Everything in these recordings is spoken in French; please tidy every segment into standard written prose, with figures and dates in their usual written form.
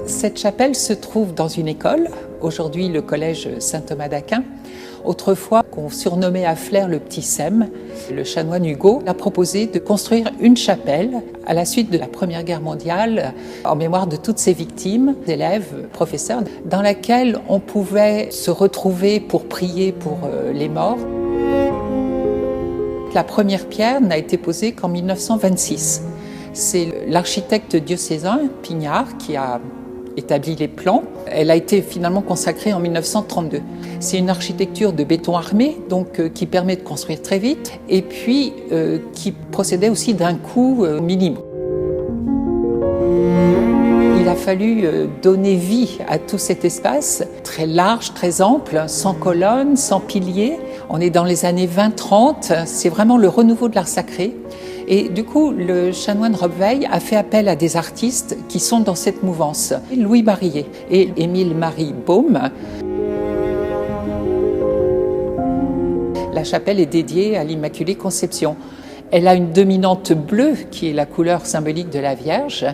Cette chapelle se trouve dans une école, aujourd'hui le collège Saint-Thomas d'Aquin. Autrefois, qu'on surnommait à Flers le Petit Sem, le chanoine Hugo a proposé de construire une chapelle à la suite de la Première Guerre mondiale, en mémoire de toutes ses victimes, élèves, professeurs, dans laquelle on pouvait se retrouver pour prier pour les morts. La première pierre n'a été posée qu'en 1926. C'est l'architecte diocésain, Pignard, qui a établi les plans. Elle a été finalement consacrée en 1932. C'est une architecture de béton armé, donc qui permet de construire très vite, et puis qui procédait aussi d'un coût minime. Il a fallu donner vie à tout cet espace, très large, très ample, sans colonnes, sans piliers. On est dans les années 20-30, c'est vraiment le renouveau de l'art sacré. Et du coup, le chanoine Robveil a fait appel à des artistes qui sont dans cette mouvance. Louis Barillet et Émile-Marie Baume. La chapelle est dédiée à l'Immaculée Conception. Elle a une dominante bleue qui est la couleur symbolique de la Vierge,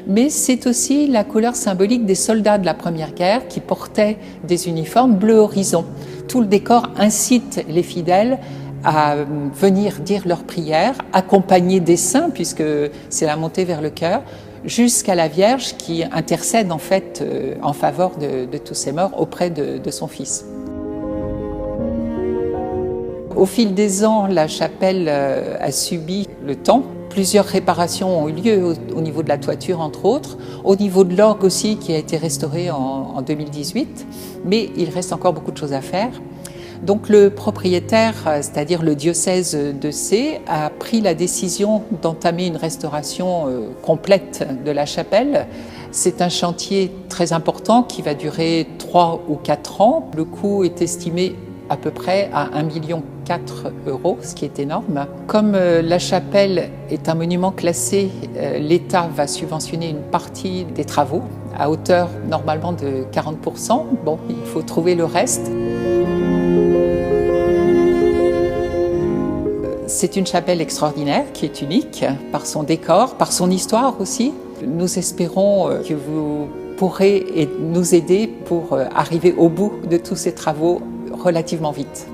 mais c'est aussi la couleur symbolique des soldats de la Première Guerre qui portaient des uniformes bleu horizon. Tout le décor incite les fidèles à venir dire leurs prières, accompagnés des saints, puisque c'est la montée vers le chœur, jusqu'à la Vierge qui intercède en fait en faveur de tous ces morts auprès de son Fils. Au fil des ans, la chapelle a subi le temps. Plusieurs réparations ont eu lieu au niveau de la toiture, entre autres, au niveau de l'orgue aussi, qui a été restauré en 2018, mais il reste encore beaucoup de choses à faire. Donc le propriétaire, c'est-à-dire le diocèse de Sées, a pris la décision d'entamer une restauration complète de la chapelle. C'est un chantier très important qui va durer 3 ou 4 ans. Le coût est estimé à peu près à 1,4 million d'euros, ce qui est énorme. Comme la chapelle est un monument classé, l'État va subventionner une partie des travaux à hauteur normalement de 40%. Bon, il faut trouver le reste. C'est une chapelle extraordinaire qui est unique par son décor, par son histoire aussi. Nous espérons que vous pourrez nous aider pour arriver au bout de tous ces travaux relativement vite.